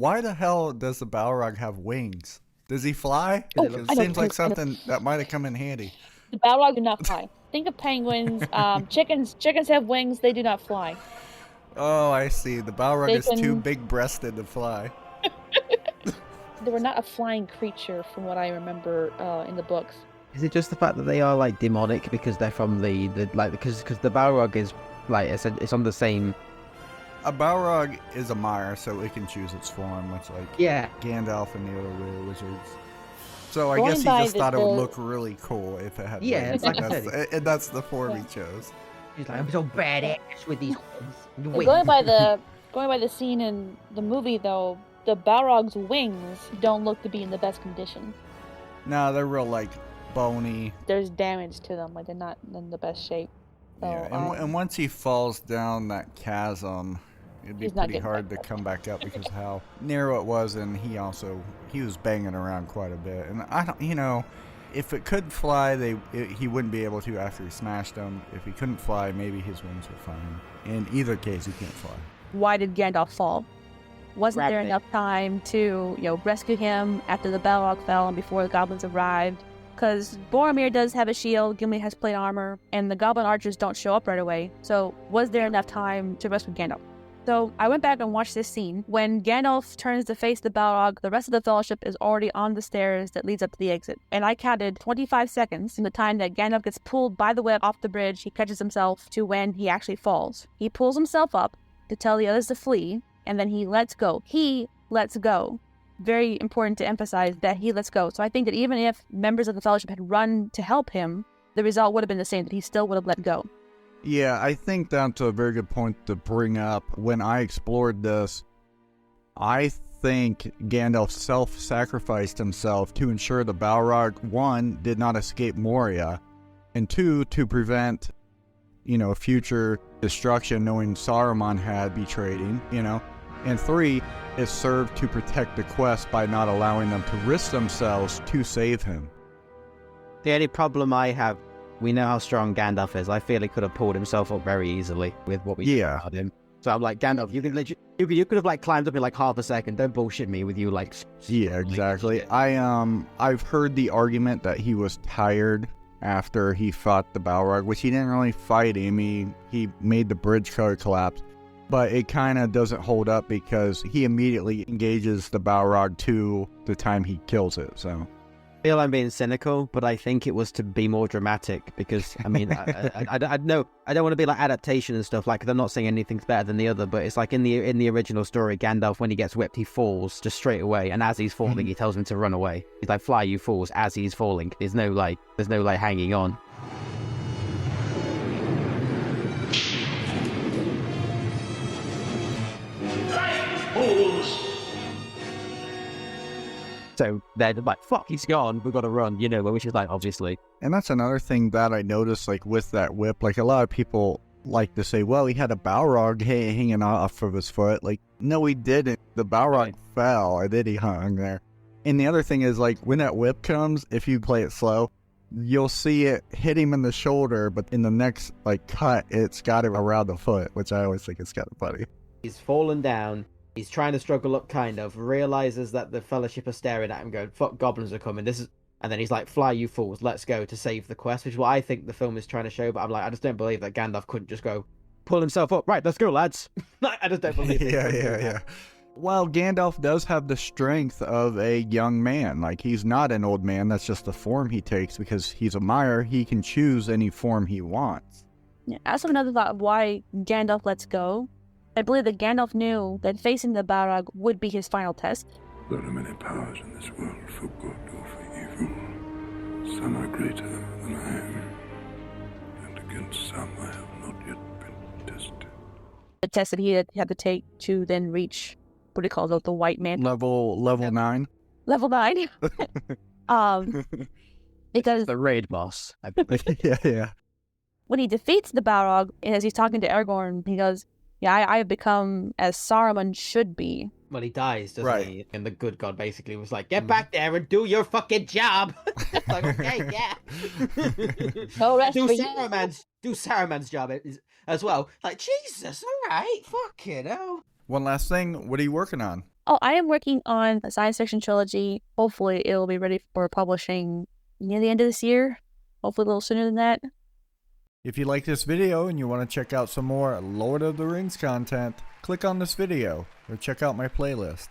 why the hell does the Balrog have wings? Does he fly? Oh, It seems like something that might have come in handy. The Balrog do not fly. Think of penguins. Chickens have wings. They do not fly. Oh, I see. The Balrog is too big-breasted to fly. They were not a flying creature, from what I remember in the books. Is it just the fact that they are like demonic because they're from because the Balrog is like it's on the same. A Balrog is a mire, so it can choose its form, much like Gandalf and the other rare wizards. So I guess he just thought it would look really cool if it had wings. Like and that's the form he chose. He's like, I'm so badass with these wings. Going by the scene in the movie, though, the Balrog's wings don't look to be in the best condition. No, they're real like bony. There's damage to them, like they're not in the best shape. So, yeah, and once he falls down that chasm, it'd be pretty hard to come back up because of how narrow it was, and he was banging around quite a bit. And I don't, if it could fly, he wouldn't be able to after he smashed them. If he couldn't fly, maybe his wings were fine. In either case, he can't fly. Why did Gandalf fall? Wasn't there enough time to, rescue him after the Balrog fell and before the goblins arrived? Because Boromir does have a shield, Gimli has plate armor, and the goblin archers don't show up right away. So was there enough time to rescue Gandalf? So I went back and watched this scene. When Gandalf turns to face the Balrog, the rest of the Fellowship is already on the stairs that leads up to the exit. And I counted 25 seconds from the time that Gandalf gets pulled by the web off the bridge, he catches himself, to when he actually falls. He pulls himself up to tell the others to flee, and then he lets go. He lets go. Very important to emphasize that he lets go. So I think that even if members of the Fellowship had run to help him, the result would have been the same, that he still would have let go. Yeah, I think that's a very good point to bring up. When I explored this, I think Gandalf self-sacrificed himself to ensure the Balrog, 1, did not escape Moria, and 2, to prevent, future destruction, knowing Saruman had betrayed him, and 3, it served to protect the quest by not allowing them to risk themselves to save him. The only problem I have, we know how strong Gandalf is. I feel he could have pulled himself up very easily with what we know about him. So I'm like, Gandalf, you could have climbed up in half a second. Don't bullshit me with you Yeah, exactly. I've heard the argument that he was tired after he fought the Balrog, which he didn't really fight him. He made the bridge collapse. But it kind of doesn't hold up because he immediately engages the Balrog to the time he kills it, so. I feel I'm being cynical, but I think it was to be more dramatic because, I know, I don't want to be adaptation and stuff, I'm not saying anything's better than the other, but it's in the original story, Gandalf, when he gets whipped, he falls just straight away, and as he's falling, he tells him to run away. He's like, fly, you fools, as he's falling. There's no hanging on. So they're like, fuck, he's gone, we've got to run, which is obviously. And that's another thing that I noticed, with that whip, a lot of people like to say, well, he had a Balrog hanging off of his foot. No, he didn't. The Balrog fell, and then he hung there. And the other thing is, when that whip comes, if you play it slow, you'll see it hit him in the shoulder, but in the next, cut, it's got him around the foot, which I always think is kind of funny. He's fallen down. He's trying to struggle up, realizes that the Fellowship are staring at him going, fuck, goblins are coming, and then he's like, fly, you fools, let's go, to save the quest, which is what I think the film is trying to show, but I'm like, I just don't believe that Gandalf couldn't just go, pull himself up, right, let's go, lads. I just don't believe it. Yeah. Well, Gandalf does have the strength of a young man. He's not an old man, that's just the form he takes, because he's a mire, he can choose any form he wants. Yeah, I also have another thought of why Gandalf lets go. I believe that Gandalf knew that facing the Balrog would be his final test. There are many powers in this world, for good or for evil. Some are greater than I am, and against some I have not yet been tested. The test that he had to take to then reach, what do you call it, the white man? Level 9? Level 9. Because the raid boss. Yeah. When he defeats the Balrog, and as he's talking to Aragorn, he goes, yeah, I have become as Saruman should be. Well, he dies, doesn't he? And the good god basically was like, get back there and do your fucking job. It's like, okay, yeah. Do Saruman's job as well. Like, Jesus, all right, fucking hell. One last thing, what are you working on? Oh, I am working on a science fiction trilogy. Hopefully, it'll be ready for publishing near the end of this year. Hopefully, a little sooner than that. If you like this video and you want to check out some more Lord of the Rings content, click on this video or check out my playlist.